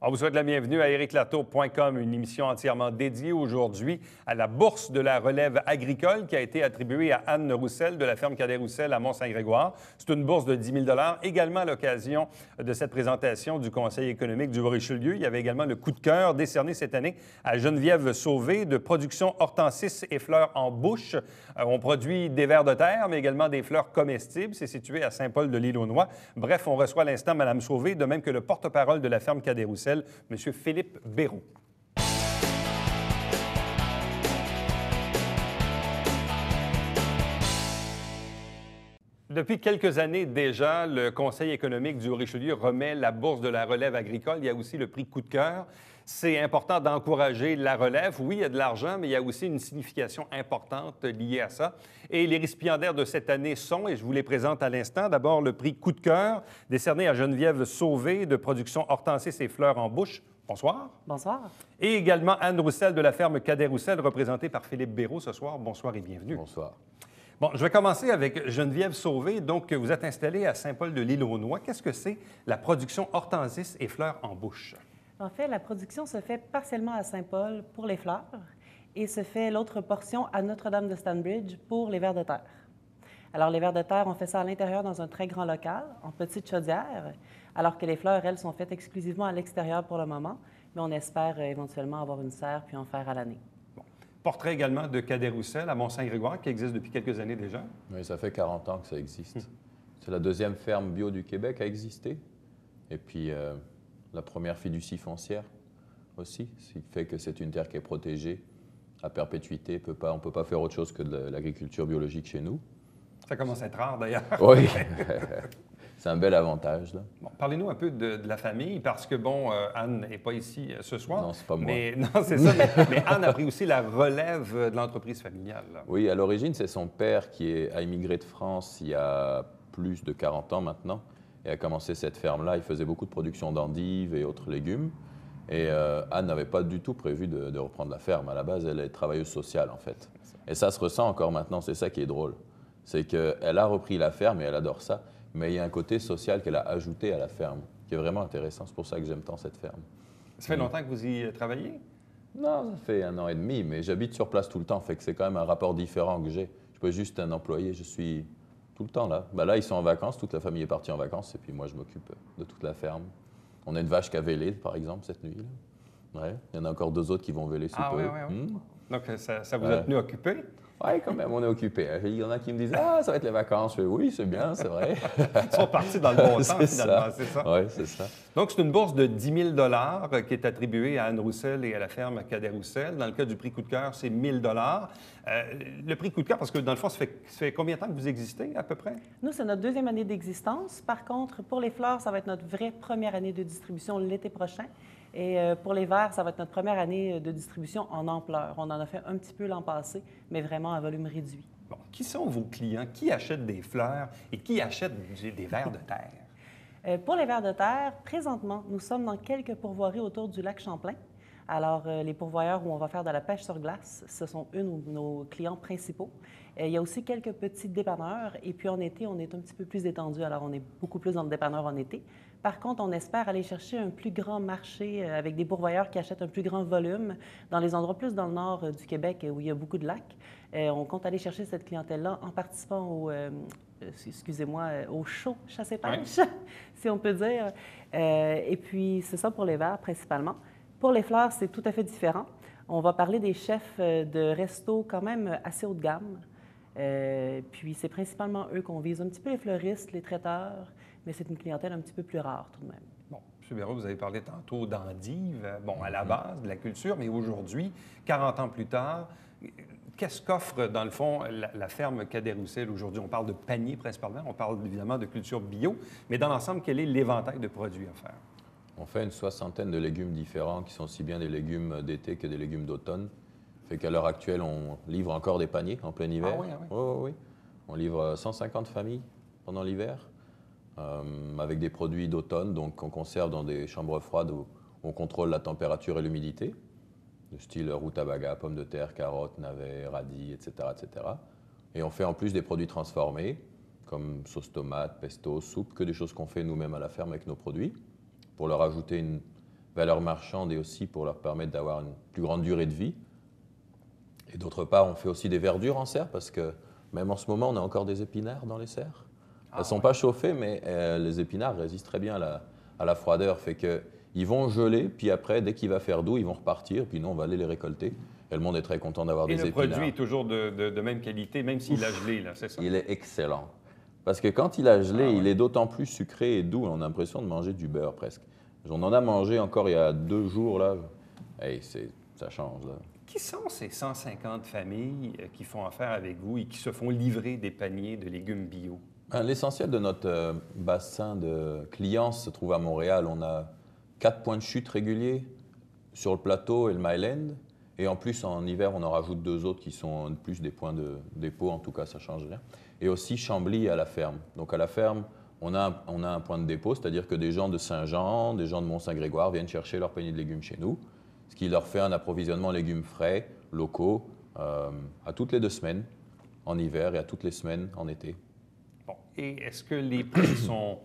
On vous souhaite la bienvenue à ériclatour.com, une émission entièrement dédiée aujourd'hui à la bourse de la relève agricole qui a été attribuée à Anne Roussel de la ferme Cadet-Roussel à Mont-Saint-Grégoire. C'est une bourse de 10 000 $. Également à l'occasion de cette présentation du Conseil économique du Haut-Richelieu, il y avait également le coup de cœur décerné cette année à Geneviève Sauvé de Production Hortensis et Fleurs en Bouche. On produit des vers de terre, mais également des fleurs comestibles. C'est situé à Saint-Paul-de-l'Île-aux-Noix. Bref, on reçoit à l'instant Mme Sauvé, de même que le porte-parole de la ferme Cadet-Roussel, M. Philippe Béraud. Depuis quelques années déjà, le Conseil économique du Haut-Richelieu remet la bourse de la relève agricole. Il y a aussi le prix coup de cœur. C'est important d'encourager la relève. Oui, il y a de l'argent, mais il y a aussi une signification importante liée à ça. Et les récipiendaires de cette année sont, et je vous les présente à l'instant, d'abord le prix coup de cœur, décerné à Geneviève Sauvé de Production Hortensis et Fleurs en Bouche. Bonsoir. Bonsoir. Et également Anne Roussel de la ferme Cadet-Roussel, représentée par Philippe Béraud ce soir. Bonsoir et bienvenue. Bonsoir. Bon, je vais commencer avec Geneviève Sauvé. Donc, vous êtes installée à Saint-Paul-de-l'Île-aux-Noix. Qu'est-ce que c'est la production Hortensis et Fleurs en Bouche? En fait, la production se fait partiellement à Saint-Paul pour les fleurs et se fait l'autre portion à Notre-Dame de Stanbridge pour les vers de terre. Alors, les vers de terre, on fait ça à l'intérieur dans un très grand local, en petite chaudière, alors que les fleurs, elles, sont faites exclusivement à l'extérieur pour le moment, mais on espère éventuellement avoir une serre puis en faire à l'année. Portrait également de Cadet-Roussel à Mont-Saint-Grégoire, qui existe depuis quelques années déjà. Oui, ça fait 40 ans que ça existe. C'est la deuxième ferme bio du Québec à exister. Et puis, la première fiducie foncière aussi, ce qui fait que c'est une terre qui est protégée à perpétuité. On ne peut pas faire autre chose que de l'agriculture biologique chez nous. Ça commence à être rare, d'ailleurs. Oui, c'est un bel avantage, là. Bon, parlez-nous un peu de la famille, parce que, bon, Anne n'est pas ici ce soir. Non, c'est pas moi. Non, c'est ça, mais Anne a pris aussi la relève de l'entreprise familiale. Là. Oui, à l'origine, c'est son père qui a immigré de France il y a plus de 40 ans maintenant et a commencé cette ferme-là. Il faisait beaucoup de production d'endives et autres légumes. Et Anne n'avait pas du tout prévu de reprendre la ferme. À la base, elle est travailleuse sociale, en fait. Et ça se ressent encore maintenant, c'est ça qui est drôle. C'est qu'elle a repris la ferme et elle adore ça. Mais il y a un côté social qu'elle a ajouté à la ferme, qui est vraiment intéressant. C'est pour ça que j'aime tant cette ferme. Ça fait longtemps que vous y travaillez? Non, ça fait 1 an et demi, mais j'habite sur place tout le temps, fait que c'est quand même un rapport différent que j'ai. Je ne suis pas juste un employé, je suis tout le temps là. Ben là, ils sont en vacances, toute la famille est partie en vacances, et puis moi, je m'occupe de toute la ferme. On a une vache qui a vélé, par exemple, cette nuit. Là. Ouais. Il y en a encore 2 autres qui vont véler sous peu. Oui. Donc, ça vous a tenu occupé? Oui, quand même, on est occupé. Il y en a qui me disent « Ah, ça va être les vacances. » Je fais « Oui, c'est bien, c'est vrai. » Ils sont partis dans le bon temps, finalement, c'est ça? Oui, c'est ça. Donc, c'est une bourse de 10 000 $ qui est attribuée à Anne Roussel et à la ferme Cadet-Roussel. Dans le cas du prix coup de cœur, c'est 1 000 $. Le prix coup de cœur, parce que dans le fond, ça fait combien de temps que vous existez, à peu près? Nous, c'est notre 2e année d'existence. Par contre, pour les fleurs, ça va être notre vraie première année de distribution l'été prochain. Et pour les vers, ça va être notre première année de distribution en ampleur. On en a fait un petit peu l'an passé, mais vraiment à volume réduit. Bon. Qui sont vos clients? Qui achètent des fleurs et qui achètent des vers de terre? Pour les vers de terre, présentement, nous sommes dans quelques pourvoiries autour du lac Champlain. Alors, les pourvoyeurs où on va faire de la pêche sur glace, ce sont eux nos clients principaux. Il y a aussi quelques petits dépanneurs. Et puis, en été, on est un petit peu plus étendu. Alors, on est beaucoup plus dans le dépanneur en été. Par contre, on espère aller chercher un plus grand marché avec des pourvoyeurs qui achètent un plus grand volume dans les endroits plus dans le nord du Québec où il y a beaucoup de lacs. On compte aller chercher cette clientèle-là en participant au show chasse-et-pêche, si on peut dire. Et puis, c'est ça pour les vers principalement. Pour les fleurs, c'est tout à fait différent. On va parler des chefs de resto quand même assez haut de gamme. Puis, c'est principalement eux qu'on vise. Un petit peu les fleuristes, les traiteurs, mais c'est une clientèle un petit peu plus rare tout de même. Bon, M. Béraud, vous avez parlé tantôt d'endives, bon, à la base de la culture, mais aujourd'hui, 40 ans plus tard, qu'est-ce qu'offre, dans le fond, la ferme Cadet-Roussel aujourd'hui? On parle de paniers principalement, on parle évidemment de culture bio, mais dans l'ensemble, quel est l'éventail de produits à faire? On fait une 60aine de légumes différents qui sont aussi bien des légumes d'été que des légumes d'automne. Fait qu'à l'heure actuelle, on livre encore des paniers en plein hiver. Ah oui, ah oui. Oui. On livre 150 familles pendant l'hiver avec des produits d'automne, donc qu'on conserve dans des chambres froides où on contrôle la température et l'humidité, de style rutabaga, pommes de terre, carottes, navets, radis, etc., etc. Et on fait en plus des produits transformés comme sauce tomate, pesto, soupe, que des choses qu'on fait nous-mêmes à la ferme avec nos produits, pour leur ajouter valeur marchande et aussi pour leur permettre d'avoir une plus grande durée de vie. Et d'autre part, on fait aussi des verdures en serre parce que même en ce moment, on a encore des épinards dans les serres. Elles ne sont pas chauffées, mais les épinards résistent très bien à la froideur. Fait qu'ils vont geler, puis après, dès qu'il va faire doux, ils vont repartir, puis nous, on va aller les récolter. Et le monde est très content d'avoir des épinards. Et le produit est toujours de même qualité, même s'il a gelé, là, c'est ça? Il est excellent. Parce que quand il a gelé, il est d'autant plus sucré et doux. On a l'impression de manger du beurre presque. On en a mangé encore il y a 2 jours, là. Hey, ça change, là. Qui sont ces 150 familles qui font affaire avec vous et qui se font livrer des paniers de légumes bio? L'essentiel de notre bassin de clients se trouve à Montréal. On a 4 points de chute réguliers sur le plateau et le Myland. Et en plus, en hiver, on en rajoute 2 autres qui sont plus des points de dépôt. En tout cas, ça ne change rien. Et aussi Chambly à la ferme. Donc à la ferme, on a un point de dépôt, c'est-à-dire que des gens de Saint-Jean, des gens de Mont-Saint-Grégoire viennent chercher leur panier de légumes chez nous, ce qui leur fait un approvisionnement en légumes frais, locaux, à toutes les 2 semaines en hiver et à toutes les semaines en été. Bon. Et est-ce que les prix sont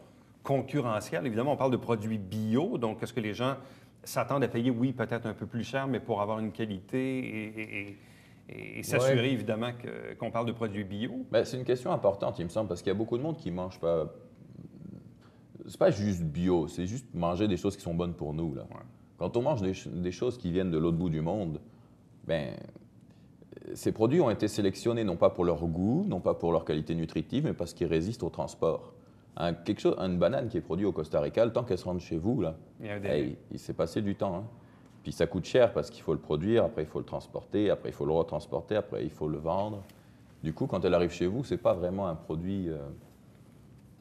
concurrentiels? Évidemment, on parle de produits bio, donc est-ce que les gens s'attendent à payer, oui, peut-être un peu plus cher, mais pour avoir une qualité et s'assurer, évidemment, qu'on parle de produits bio? Bien, c'est une question importante, il me semble, parce qu'il y a beaucoup de monde qui ne mange pas. C'est pas juste bio, c'est juste manger des choses qui sont bonnes pour nous, là. Ouais. Quand on mange des choses qui viennent de l'autre bout du monde, ben, ces produits ont été sélectionnés non pas pour leur goût, non pas pour leur qualité nutritive, mais parce qu'ils résistent au transport. Une banane qui est produite au Costa Rica, le temps qu'elle se rende chez vous, là, il s'est passé du temps. Hein. Puis ça coûte cher parce qu'il faut le produire, après il faut le transporter, après il faut le retransporter, après il faut le vendre. Du coup, quand elle arrive chez vous, ce n'est pas vraiment un produit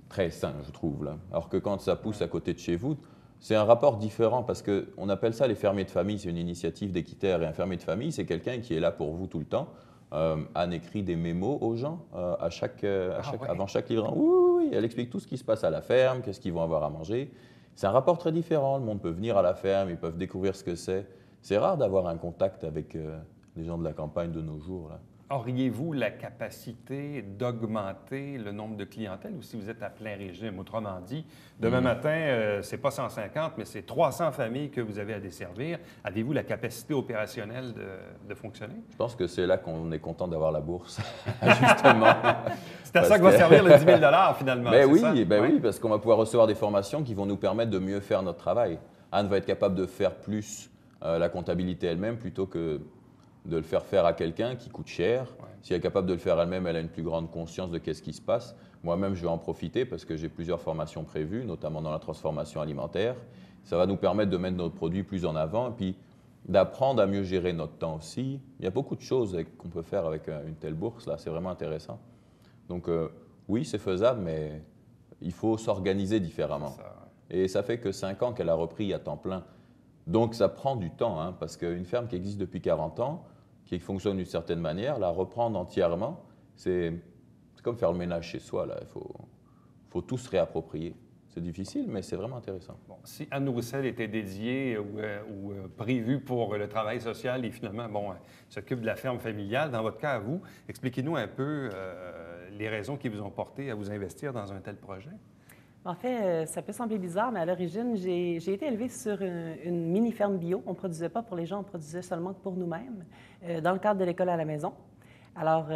très sain, je trouve. Là. Alors que quand ça pousse à côté de chez vous, c'est un rapport différent parce qu'on appelle ça les fermiers de famille. C'est une initiative d'Équiterre. Et un fermier de famille, c'est quelqu'un qui est là pour vous tout le temps. Anne écrit des mémos aux gens avant chaque livrant. Oui, elle explique tout ce qui se passe à la ferme, qu'est-ce qu'ils vont avoir à manger. C'est un rapport très différent. Le monde peut venir à la ferme, ils peuvent découvrir ce que c'est. C'est rare d'avoir un contact avec les gens de la campagne de nos jours, là. Auriez-vous la capacité d'augmenter le nombre de clientèle ou si vous êtes à plein régime? Autrement dit, demain matin, c'est pas 150, mais c'est 300 familles que vous avez à desservir. Avez-vous la capacité opérationnelle de fonctionner? Je pense que c'est là qu'on est content d'avoir la bourse, justement. C'est à ça que va servir le 10 000 finalement. Ben oui, ça? oui, parce qu'on va pouvoir recevoir des formations qui vont nous permettre de mieux faire notre travail. Anne va être capable de faire plus la comptabilité elle-même plutôt que de le faire à quelqu'un qui coûte cher. Ouais. Si elle est capable de le faire elle-même, elle a une plus grande conscience de qu'est-ce qui se passe. Moi-même, je vais en profiter parce que j'ai plusieurs formations prévues, notamment dans la transformation alimentaire. Ça va nous permettre de mettre notre produit plus en avant et puis d'apprendre à mieux gérer notre temps aussi. Il y a beaucoup de choses qu'on peut faire avec une telle bourse, là. C'est vraiment intéressant. Donc, oui, c'est faisable, mais il faut s'organiser différemment. Et ça fait que 5 ans qu'elle a repris à temps plein. Donc, ça prend du temps, hein, parce qu'une ferme qui existe depuis 40 ans, qui fonctionne d'une certaine manière, la reprendre entièrement, c'est comme faire le ménage chez soi. Là. Il faut tout se réapproprier. C'est difficile, mais c'est vraiment intéressant. Bon, si Anne Roussel était dédiée ou prévue pour le travail social et finalement, s'occupe de la ferme familiale, dans votre cas à vous, expliquez-nous un peu les raisons qui vous ont porté à vous investir dans un tel projet. En fait, ça peut sembler bizarre, mais à l'origine, j'ai été élevée sur une mini-ferme bio. On ne produisait pas pour les gens, on produisait seulement pour nous-mêmes, dans le cadre de l'école à la maison. Alors,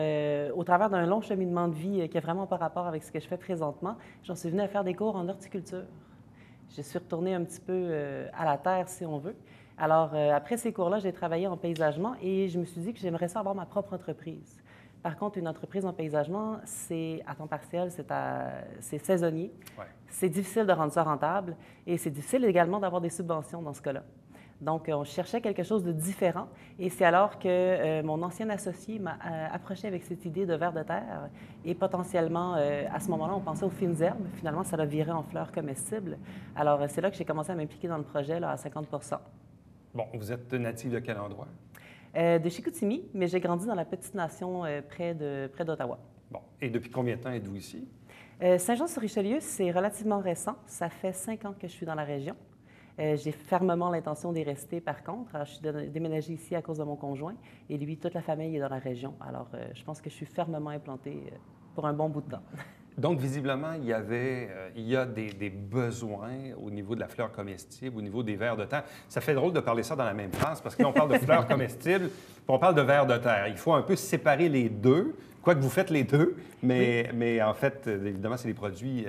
au travers d'un long cheminement de vie qui n'a vraiment pas rapport avec ce que je fais présentement, j'en suis venue à faire des cours en horticulture. Je suis retournée un petit peu à la terre, si on veut. Alors, après ces cours-là, j'ai travaillé en paysagement et je me suis dit que j'aimerais ça avoir ma propre entreprise. Par contre, une entreprise en paysagement, c'est à temps partiel, c'est saisonnier. Ouais. C'est difficile de rendre ça rentable et c'est difficile également d'avoir des subventions dans ce cas-là. Donc, on cherchait quelque chose de différent et c'est alors que mon ancien associé m'a approché avec cette idée de vers de terre et potentiellement, à ce moment-là, on pensait aux fines herbes. Finalement, ça l'a viré en fleurs comestibles. Alors, c'est là que j'ai commencé à m'impliquer dans le projet là, à 50 %. Bon, vous êtes natif de quel endroit? De Chicoutimi, mais j'ai grandi dans la petite nation près d'Ottawa. Bon. Et depuis combien de temps êtes-vous ici? Saint-Jean-sur-Richelieu, c'est relativement récent. Ça fait 5 ans que je suis dans la région. J'ai fermement l'intention d'y rester, par contre. Alors, je suis déménagée ici à cause de mon conjoint et lui, toute la famille est dans la région. Alors, je pense que je suis fermement implantée pour un bon bout de temps. Donc, visiblement, il y a des besoins au niveau de la fleur comestible, au niveau des vers de terre. Ça fait drôle de parler ça dans la même phrase parce que là, on parle de fleurs comestibles, puis on parle de vers de terre. Il faut un peu séparer les deux, quoique vous faites les deux, mais en fait, évidemment, c'est des produits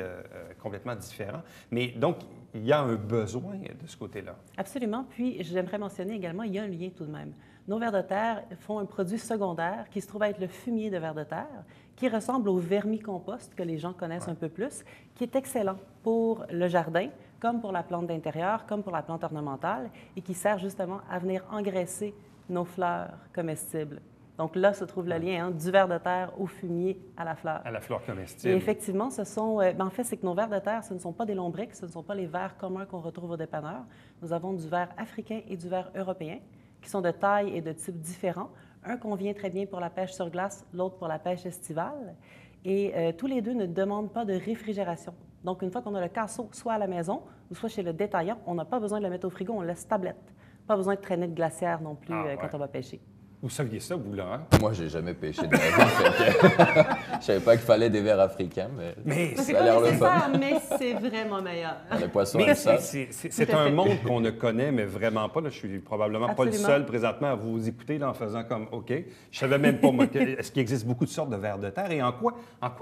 complètement différents. Mais donc, il y a un besoin de ce côté-là. Absolument. Puis, j'aimerais mentionner également, il y a un lien tout de même. Nos vers de terre font un produit secondaire qui se trouve être le fumier de vers de terre, qui ressemble au vermicompost que les gens connaissent un peu plus, qui est excellent pour le jardin, comme pour la plante d'intérieur, comme pour la plante ornementale, et qui sert justement à venir engraisser nos fleurs comestibles. Donc là se trouve le lien du ver de terre au fumier à la fleur. À la fleur comestible. Et effectivement, ce sont, en fait, c'est que nos vers de terre, ce ne sont pas des lombrics, ce ne sont pas les vers communs qu'on retrouve au dépanneur. Nous avons du ver africain et du ver européen, qui sont de taille et de type différents. Un convient très bien pour la pêche sur glace, l'autre pour la pêche estivale. Et tous les deux ne demandent pas de réfrigération. Donc, une fois qu'on a le casseau, soit à la maison ou soit chez le détaillant, on n'a pas besoin de le mettre au frigo, on le laisse tablette. Pas besoin de traîner de glacière non plus quand on va pêcher. Vous saviez ça, vous, Laurent? Moi, j'ai jamais pêché de ma vie. Je savais pas qu'il fallait des vers africains, mais C'est ça a pas l'air le nécessaire, fun. mais c'est vraiment meilleur. Les poissons Mais aiment ça. c'est un monde qu'on ne connaît, mais vraiment pas. Là, je suis probablement pas le Absolument. seul présentement à vous écouter là, en faisant comme OK. Je savais même pas, moi, est-ce qu'il existe beaucoup de sortes de vers de terre et en quoi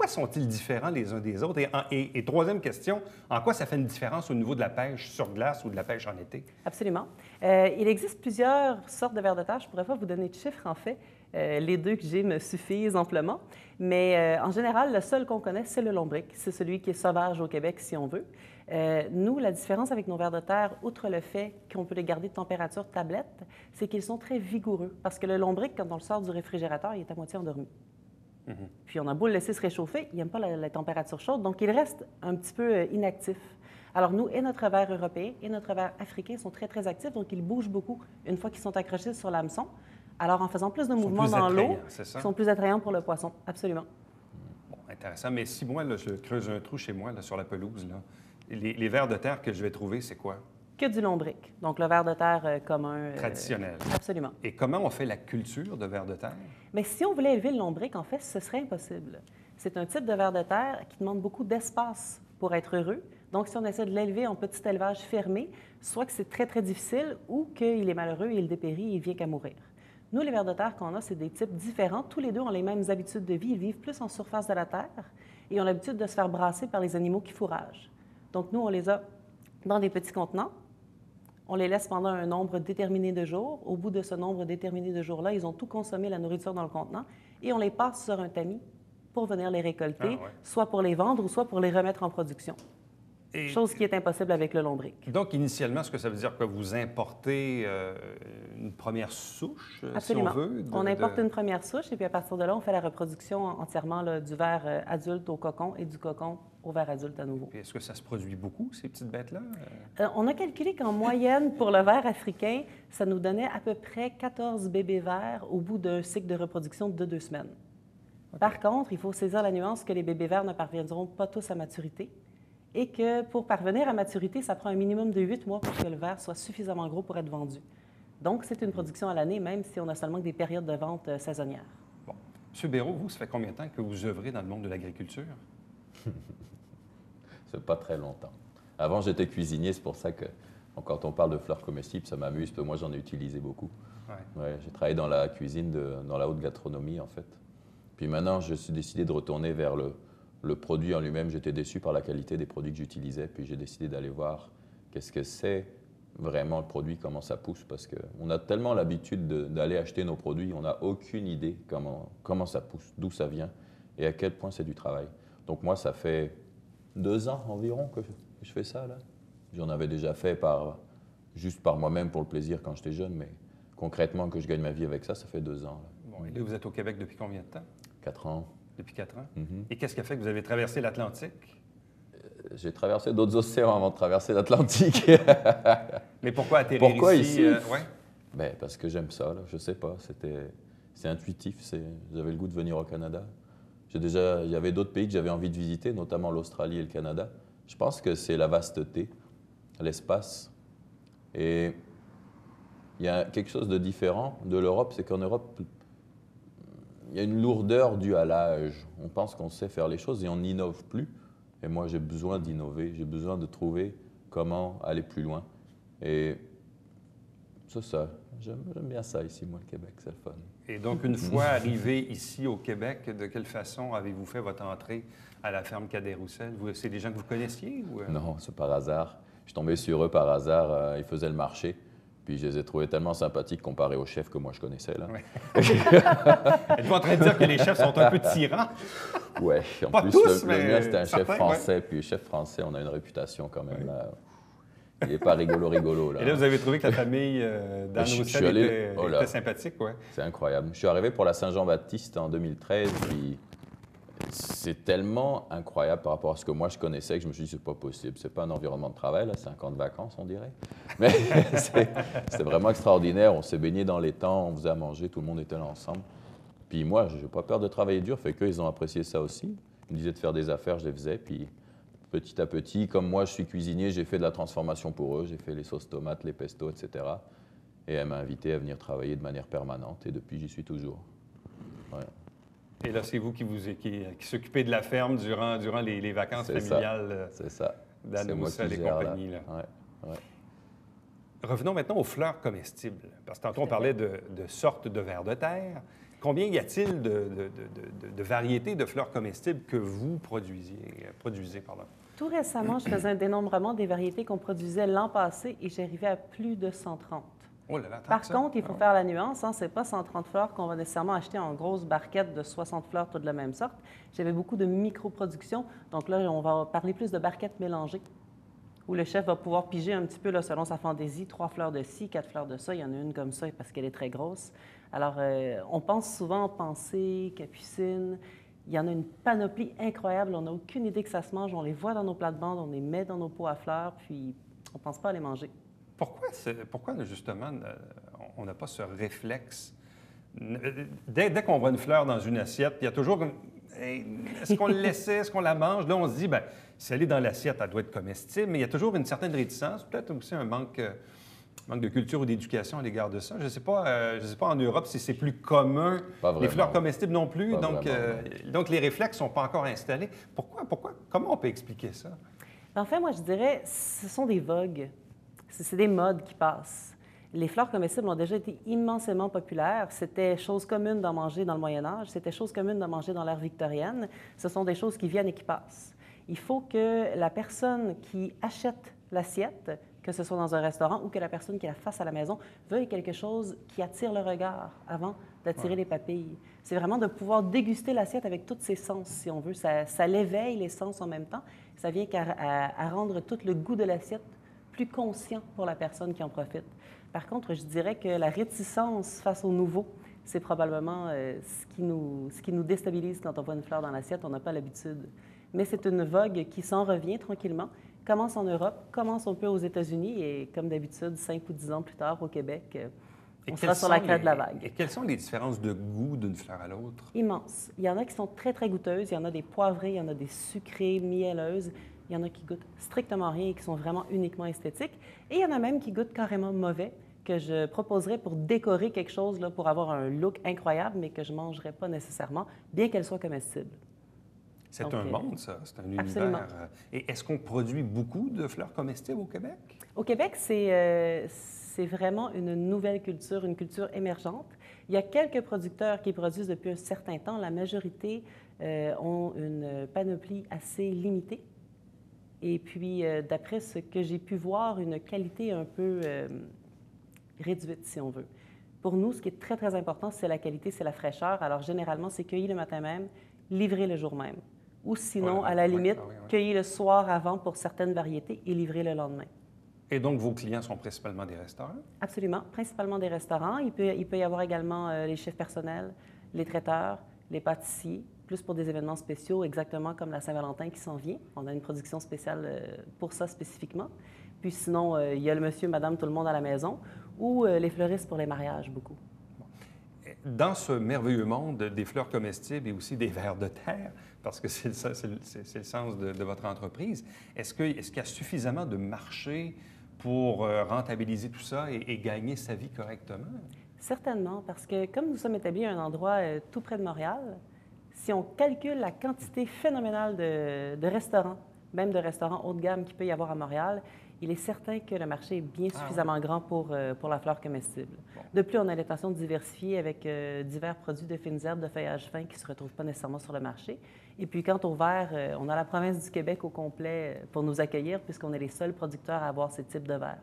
sont-ils différents les uns des autres? Et troisième question, en quoi ça fait une différence au niveau de la pêche sur glace ou de la pêche en été? Absolument. Il existe plusieurs sortes de vers de terre. Je ne pourrais pas vous donner de chiffres, en fait. Les deux que j'ai me suffisent amplement. Mais en général, le seul qu'on connaît, c'est le lombric. C'est celui qui est sauvage au Québec, si on veut. Nous, la différence avec nos vers de terre, outre le fait qu'on peut les garder de température tablette, c'est qu'ils sont très vigoureux. Parce que le lombric, quand on le sort du réfrigérateur, il est à moitié endormi. Puis on a beau le laisser se réchauffer, il n'aime pas la température chaude, donc il reste un petit peu inactif. Alors nous, et notre ver européen et notre ver africain sont très, très actifs, donc ils bougent beaucoup une fois qu'ils sont accrochés sur l'hameçon. Alors en faisant plus de mouvements dans l'eau, ils sont plus attrayants pour le poisson, absolument. Bon, intéressant. Mais si moi, là, je creuse un trou chez moi, là, sur la pelouse, là, les vers de terre que je vais trouver, c'est quoi? Que du lombric, donc le ver de terre commun. Traditionnel. Absolument. Et comment on fait la culture de vers de terre? Mais si on voulait élever le lombric, en fait, ce serait impossible. C'est un type de ver de terre qui demande beaucoup d'espace pour être heureux. Donc, si on essaie de l'élever en petit élevage fermé, soit que c'est très, très difficile ou qu'il est malheureux, il dépérit et il vient qu'à mourir. Nous, les vers de terre qu'on a, c'est des types différents. Tous les deux ont les mêmes habitudes de vie. Ils vivent plus en surface de la terre et ont l'habitude de se faire brasser par les animaux qui fourragent. Donc, nous, on les a dans des petits contenants. On les laisse pendant un nombre déterminé de jours. Au bout de ce nombre déterminé de jours-là, ils ont tout consommé, la nourriture dans le contenant, et on les passe sur un tamis pour venir les récolter, soit pour les vendre ou soit pour les remettre en production. Chose qui est impossible avec le lombric. Donc, initialement, est-ce que ça veut dire que vous importez une première souche, Absolument. si on veut? On importe une première souche et puis à partir de là, on fait la reproduction entièrement là, du ver adulte au cocon et du cocon au ver adulte à nouveau. Est-ce que ça se produit beaucoup, ces petites bêtes-là? On a calculé qu'en moyenne, pour le ver africain, ça nous donnait à peu près 14 bébés vers au bout d'un cycle de reproduction de 2 semaines. Okay. Par contre, il faut saisir la nuance que les bébés vers ne parviendront pas tous à maturité et que pour parvenir à maturité, ça prend un minimum de 8 mois pour que le ver soit suffisamment gros pour être vendu. Donc, c'est une production à l'année, même si on a seulement des périodes de vente saisonnières. Bon. M. Béraud, vous, ça fait combien de temps que vous œuvrez dans le monde de l'agriculture? C'est pas très longtemps. Avant, j'étais cuisinier, c'est pour ça que quand on parle de fleurs comestibles, ça m'amuse, parce que moi, j'en ai utilisé beaucoup. Ouais, j'ai travaillé dans la cuisine, dans la haute gastronomie, en fait. Puis maintenant, je suis décidé de retourner vers le produit en lui-même. J'étais déçu par la qualité des produits que j'utilisais, puis j'ai décidé d'aller voir qu'est-ce que c'est vraiment le produit, comment ça pousse, parce qu'on a tellement l'habitude d'aller acheter nos produits, on n'a aucune idée comment ça pousse, d'où ça vient et à quel point c'est du travail. Donc moi, ça fait 2 ans environ que je fais ça, là. J'en avais déjà fait juste par moi-même pour le plaisir quand j'étais jeune, mais concrètement, que je gagne ma vie avec ça, ça fait 2 ans. Là. Bon, et là, vous êtes au Québec depuis combien de temps? 4 ans. Depuis 4 ans? Mm-hmm. Et qu'est-ce qui a fait que vous avez traversé l'Atlantique? J'ai traversé d'autres océans avant de traverser l'Atlantique. Mais pourquoi atterrir pourquoi ici? Ouais? Ben, parce que j'aime ça, là. Je sais pas. C'est intuitif. J'avais le goût de venir au Canada. Il y avait d'autres pays que j'avais envie de visiter, notamment l'Australie et le Canada. Je pense que c'est la vasteté, l'espace. Et il y a quelque chose de différent de l'Europe, c'est qu'en Europe, il y a une lourdeur due à l'âge. On pense qu'on sait faire les choses et on n'innove plus. Et moi, j'ai besoin d'innover, j'ai besoin de trouver comment aller plus loin. Et c'est ça. J'aime bien ça ici, moi, le Québec, c'est le fun. Et donc, une fois arrivé ici au Québec, de quelle façon avez-vous fait votre entrée à la ferme Cadet-Roussel? C'est des gens que vous connaissiez? Ou... Non, c'est par hasard. Je suis tombé sur eux par hasard. Ils faisaient le marché. Puis je les ai trouvés tellement sympathiques comparés aux chefs que moi je connaissais. Là. Ouais. Êtes-vous en train de dire que les chefs sont un peu tyrans? Oui, en Pas plus, tous, le mais mien, c'était un chef certains, français. Puis le chef français, on a une réputation quand même. Là. Il n'est pas rigolo. Là. Et là, vous avez trouvé que la famille d'Anne Roussel était sympathique, ouais. C'est incroyable. Je suis arrivé pour la Saint-Jean-Baptiste en 2013, puis c'est tellement incroyable par rapport à ce que moi je connaissais que je me suis dit, c'est pas possible. C'est pas un environnement de travail, là, c'est un camp de vacances, on dirait. Mais c'était vraiment extraordinaire. On s'est baigné dans les temps, on faisait à manger, tout le monde était là ensemble. Puis moi, je n'ai pas peur de travailler dur, fait qu'eux, ils ont apprécié ça aussi. Ils me disaient de faire des affaires, je les faisais, puis petit à petit, comme moi, je suis cuisinier, j'ai fait de la transformation pour eux. J'ai fait les sauces tomates, les pestos, etc. Et elle m'a invité à venir travailler de manière permanente. Et depuis, j'y suis toujours. Ouais. Et là, c'est vous qui s'occupez de la ferme durant les vacances familiales d'Anne Roussel et compagnie. Là. Ouais. Revenons maintenant aux fleurs comestibles. Parce que tantôt, on parlait de sortes de vers de terre. Combien y a-t-il de variétés de fleurs comestibles que vous produisez? Tout récemment, je faisais un dénombrement des variétés qu'on produisait l'an passé et j'arrivais à plus de 130. Oh là là, Par contre, il faut faire la nuance, hein, ce n'est pas 130 fleurs qu'on va nécessairement acheter en grosses barquettes de 60 fleurs toutes de la même sorte. J'avais beaucoup de micro-production, donc là, on va parler plus de barquettes mélangées, où le chef va pouvoir piger un petit peu là, selon sa fantaisie, 3 fleurs de ci, 4 fleurs de ça, il y en a une comme ça parce qu'elle est très grosse. Alors, on pense souvent en pensée, capucine. Il y en a une panoplie incroyable. On n'a aucune idée que ça se mange. On les voit dans nos plats-bandes, on les met dans nos pots à fleurs, puis on ne pense pas à les manger. Pourquoi justement, on n'a pas ce réflexe? Dès qu'on voit une fleur dans une assiette, il y a toujours est-ce qu'on le laissait, est-ce qu'on la mange? Là, on se dit, bien, si elle est dans l'assiette, elle doit être comestible, mais il y a toujours une certaine réticence, peut-être aussi un manque de culture ou d'éducation à l'égard de ça. Je ne sais pas en Europe si c'est plus commun. Les fleurs comestibles non plus. Donc, les réflexes ne sont pas encore installés. Pourquoi? Comment on peut expliquer ça? En fait, moi, je dirais, ce sont des vogues. C'est des modes qui passent. Les fleurs comestibles ont déjà été immensément populaires. C'était chose commune d'en manger dans le Moyen Âge. C'était chose commune d'en manger dans l'ère victorienne. Ce sont des choses qui viennent et qui passent. Il faut que la personne qui achète l'assiette, que ce soit dans un restaurant ou que la personne qui la fasse à la maison, veuille quelque chose qui attire le regard avant d'attirer les papilles. C'est vraiment de pouvoir déguster l'assiette avec tous ses sens, si on veut. Ça l'éveille les sens en même temps. Ça vient à rendre tout le goût de l'assiette plus conscient pour la personne qui en profite. Par contre, je dirais que la réticence face au nouveau, c'est probablement ce qui nous déstabilise quand on voit une fleur dans l'assiette. On n'a pas l'habitude. Mais c'est une vogue qui s'en revient tranquillement, commence en Europe, commence un peu aux États-Unis et, comme d'habitude, 5 ou 10 ans plus tard, au Québec, on sera sur la crête de la vague. Et quelles sont les différences de goût d'une fleur à l'autre? Immenses. Il y en a qui sont très, très goûteuses. Il y en a des poivrées, il y en a des sucrées, mielleuses. Il y en a qui goûtent strictement rien et qui sont vraiment uniquement esthétiques. Et il y en a même qui goûtent carrément mauvais, que je proposerais pour décorer quelque chose, là, pour avoir un look incroyable, mais que je ne mangerais pas nécessairement, bien qu'elle soit comestible. C'est un monde, ça. C'est un univers. Absolument. Et est-ce qu'on produit beaucoup de fleurs comestibles au Québec? Au Québec, c'est vraiment une nouvelle culture, une culture émergente. Il y a quelques producteurs qui produisent depuis un certain temps. La majorité ont une panoplie assez limitée. Et puis, d'après ce que j'ai pu voir, une qualité un peu réduite, si on veut. Pour nous, ce qui est très, très important, c'est la qualité, c'est la fraîcheur. Alors, généralement, c'est cueilli le matin même, livré le jour même. Ou sinon, à la limite, cueilli le soir avant pour certaines variétés et livré le lendemain. Et donc, vos clients sont principalement des restaurants? Absolument, principalement des restaurants. Il peut y avoir également les chefs personnels, les traiteurs, les pâtissiers, plus pour des événements spéciaux, exactement comme la Saint-Valentin qui s'en vient. On a une production spéciale pour ça spécifiquement. Puis sinon, il y a le monsieur, madame, tout le monde à la maison, ou les fleuristes pour les mariages, beaucoup. Dans ce merveilleux monde des fleurs comestibles et aussi des vers de terre, parce que c'est le sens de votre entreprise, est-ce qu'il y a suffisamment de marché pour rentabiliser tout ça et gagner sa vie correctement? Certainement, parce que comme nous sommes établis à un endroit tout près de Montréal, si on calcule la quantité phénoménale de restaurants, même de restaurants haut de gamme qu'il peut y avoir à Montréal, il est certain que le marché est bien suffisamment grand pour la fleur comestible. Bon. De plus, on a l'intention de diversifier avec divers produits de fines herbes de feuillage fin qui ne se retrouvent pas nécessairement sur le marché. Et puis, quant au verre, on a la province du Québec au complet pour nous accueillir, puisqu'on est les seuls producteurs à avoir ce type de verre.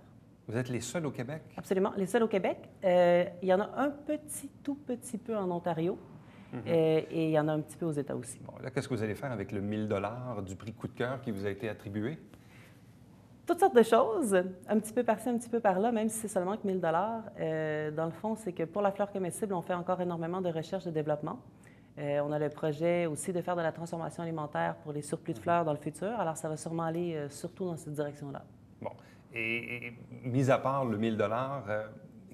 Vous êtes les seuls au Québec? Absolument, les seuls au Québec. Il y en a un tout petit peu en Ontario. Et il y en a un petit peu aux États aussi. Bon, là, qu'est-ce que vous allez faire avec le 1 000 $ du prix coup de cœur qui vous a été attribué? Toutes sortes de choses, un petit peu par-ci, un petit peu par-là, même si c'est seulement que 1 000 dans le fond, c'est que pour la fleur comestible, on fait encore énormément de recherche et développement. On a le projet aussi de faire de la transformation alimentaire pour les surplus de fleurs dans le futur. Alors, ça va sûrement aller surtout dans cette direction-là. Bon. Et mis à part le 1 000 $,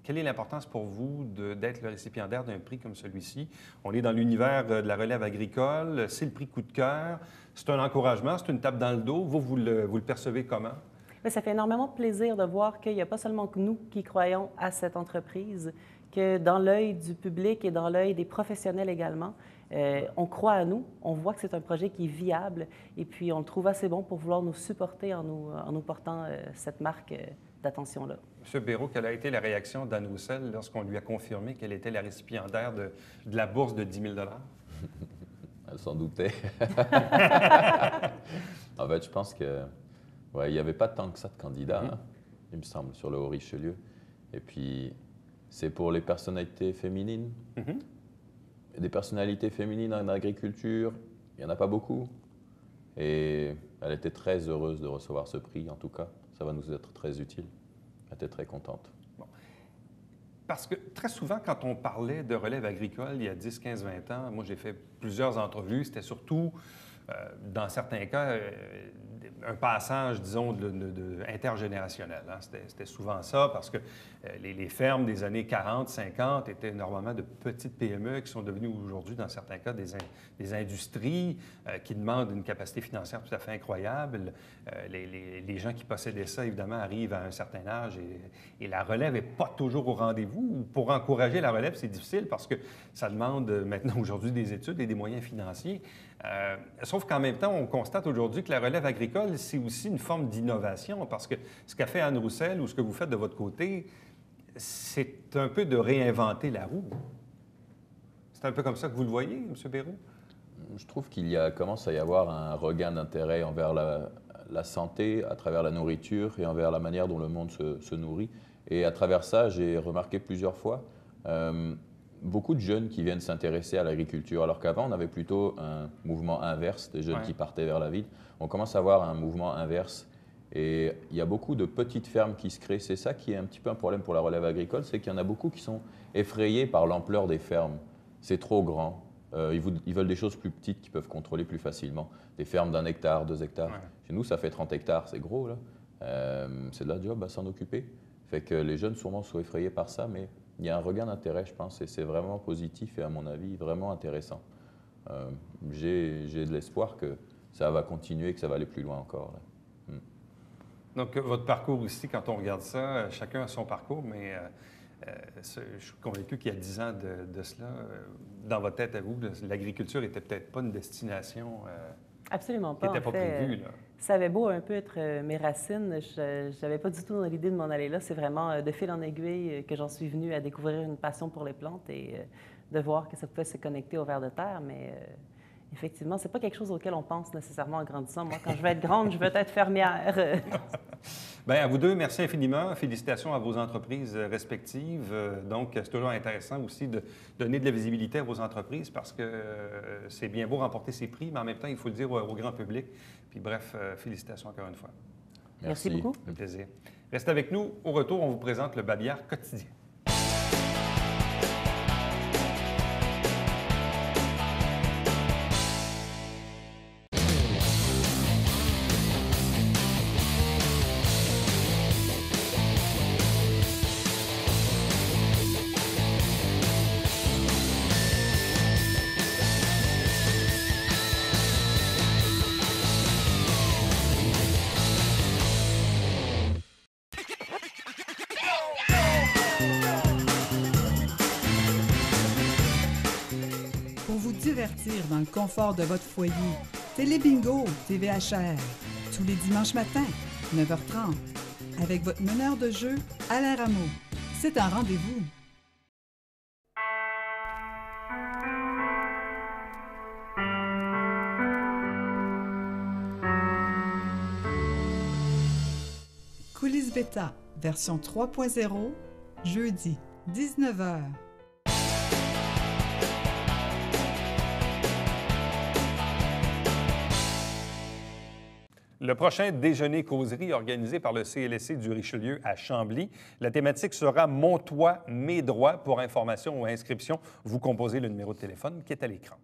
quelle est l'importance pour vous d'être le récipiendaire d'un prix comme celui-ci? On est dans l'univers de la relève agricole, c'est le prix coup de cœur, c'est un encouragement, c'est une tape dans le dos. Vous le percevez comment? Bien, ça fait énormément de plaisir de voir qu'il n'y a pas seulement que nous qui croyons à cette entreprise, que dans l'œil du public et dans l'œil des professionnels également, on croit à nous, on voit que c'est un projet qui est viable et puis on le trouve assez bon pour vouloir nous supporter en nous portant cette marque d'attention-là. M. Béraud, quelle a été la réaction d'Anne Roussel lorsqu'on lui a confirmé qu'elle était la récipiendaire de la bourse de 10 000 $? Elle s'en doutait. En fait, je pense que il n'y avait pas tant que ça de candidats, il me semble, sur le Haut-Richelieu. Et puis, c'est pour les personnalités féminines. Des personnalités féminines en agriculture, il n'y en a pas beaucoup. Et elle était très heureuse de recevoir ce prix, en tout cas. Ça va nous être très utile. Elle était très contente. Bon. Parce que très souvent, quand on parlait de relève agricole il y a 10, 15, 20 ans, moi j'ai fait plusieurs entrevues, c'était surtout, dans certains cas, un passage, disons, intergénérationnel. Hein. C'était souvent ça parce que les fermes des années 40, 50 étaient normalement de petites PME qui sont devenues aujourd'hui, dans certains cas, des industries qui demandent une capacité financière tout à fait incroyable. Les gens qui possédaient ça, évidemment, arrivent à un certain âge et la relève n'est pas toujours au rendez-vous. Pour encourager la relève, c'est difficile parce que ça demande maintenant aujourd'hui des études et des moyens financiers. Sauf qu'en même temps, on constate aujourd'hui que la relève agricole, c'est aussi une forme d'innovation parce que ce qu'a fait Anne Roussel ou ce que vous faites de votre côté, c'est un peu de réinventer la roue. C'est un peu comme ça que vous le voyez, M. Béraud? Je trouve qu'il commence à y avoir un regain d'intérêt envers la santé à travers la nourriture et envers la manière dont le monde se nourrit. Et à travers ça, j'ai remarqué plusieurs fois beaucoup de jeunes qui viennent s'intéresser à l'agriculture, alors qu'avant, on avait plutôt un mouvement inverse, des jeunes qui partaient vers la ville. On commence à avoir un mouvement inverse. Et il y a beaucoup de petites fermes qui se créent. C'est ça qui est un petit peu un problème pour la relève agricole, c'est qu'il y en a beaucoup qui sont effrayés par l'ampleur des fermes. C'est trop grand. Ils veulent des choses plus petites qu'ils peuvent contrôler plus facilement. Des fermes d'1 hectare, 2 hectares. Ouais. Chez nous, ça fait 30 hectares, c'est gros, là. C'est de la job à s'en occuper. Fait que les jeunes, sûrement, sont effrayés par ça, mais il y a un regain d'intérêt, je pense, et c'est vraiment positif et, à mon avis, vraiment intéressant. J'ai de l'espoir que ça va continuer, que ça va aller plus loin encore, là. Donc, votre parcours aussi, quand on regarde ça, chacun a son parcours, mais je suis convaincu qu'il y a 10 ans de cela, dans votre tête à vous, l'agriculture n'était peut-être pas une destination absolument pas, qui n'était pas prévue. Là. Ça avait beau un peu être mes racines, je n'avais pas du tout dans l'idée de m'en aller là. C'est vraiment de fil en aiguille que j'en suis venue à découvrir une passion pour les plantes et de voir que ça pouvait se connecter au ver de terre, mais... effectivement, ce n'est pas quelque chose auquel on pense nécessairement en grandissant. Moi, quand je vais être grande, je veux être fermière. Bien, à vous deux, merci infiniment. Félicitations à vos entreprises respectives. Donc, c'est toujours intéressant aussi de donner de la visibilité à vos entreprises parce que c'est bien beau remporter ces prix, mais en même temps, il faut le dire au grand public. Puis bref, félicitations encore une fois. Merci beaucoup. Un plaisir. Restez avec nous. Au retour, on vous présente le Babillard quotidien. divertir dans le confort de votre foyer. Télébingo, TVHR, tous les dimanches matins, 9h30, avec votre meneur de jeu, Alain Rameau. C'est un rendez-vous. Coulisses Bêta, version 3.0, jeudi, 19h. Le prochain déjeuner-causerie organisé par le CLSC du Richelieu à Chambly. La thématique sera « Mon toit, mes droits ». Pour information ou inscription, vous composez le numéro de téléphone qui est à l'écran.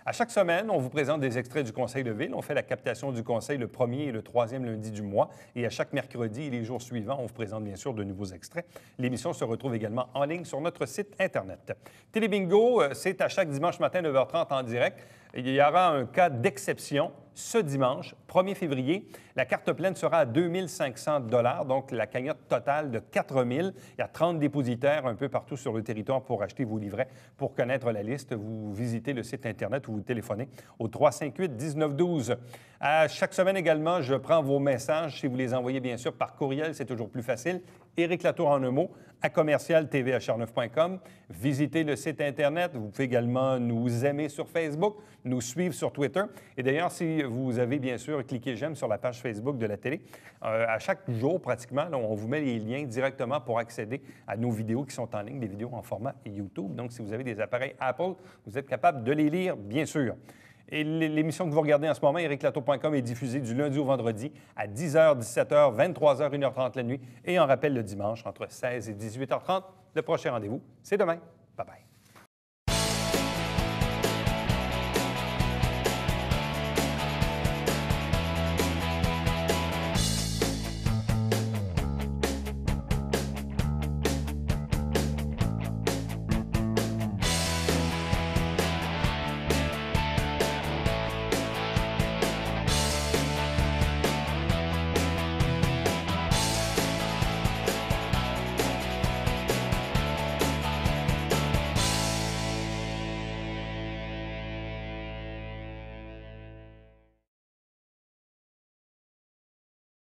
À chaque semaine, on vous présente des extraits du Conseil de ville. On fait la captation du Conseil le premier et le troisième lundi du mois. Et à chaque mercredi et les jours suivants, on vous présente bien sûr de nouveaux extraits. L'émission se retrouve également en ligne sur notre site Internet. Télébingo, c'est à chaque dimanche matin, 9h30 en direct. Il y aura un cas d'exception ce dimanche, 1er février. La carte pleine sera à 2 500 $, donc la cagnotte totale de 4 000. Il y a 30 dépositaires un peu partout sur le territoire pour acheter vos livrets. Pour connaître la liste, vous visitez le site Internet ou vous téléphonez au 358-1912. À chaque semaine également, je prends vos messages. Si vous les envoyez, bien sûr, par courriel, c'est toujours plus facile. Éric Latour en un mot, à commercial-tvhr9.com. Visitez le site Internet. Vous pouvez également nous aimer sur Facebook, nous suivre sur Twitter. Et d'ailleurs, si vous avez bien sûr cliqué j'aime sur la page Facebook de la télé, à chaque jour pratiquement, là, on vous met les liens directement pour accéder à nos vidéos qui sont en ligne, des vidéos en format YouTube. Donc, si vous avez des appareils Apple, vous êtes capable de les lire, bien sûr. Et l'émission que vous regardez en ce moment, ériclatour.com, est diffusée du lundi au vendredi à 10h, 17h, 23h, 1h30 la nuit et en rappel le dimanche entre 16 et 18h30. Le prochain rendez-vous, c'est demain. Bye-bye.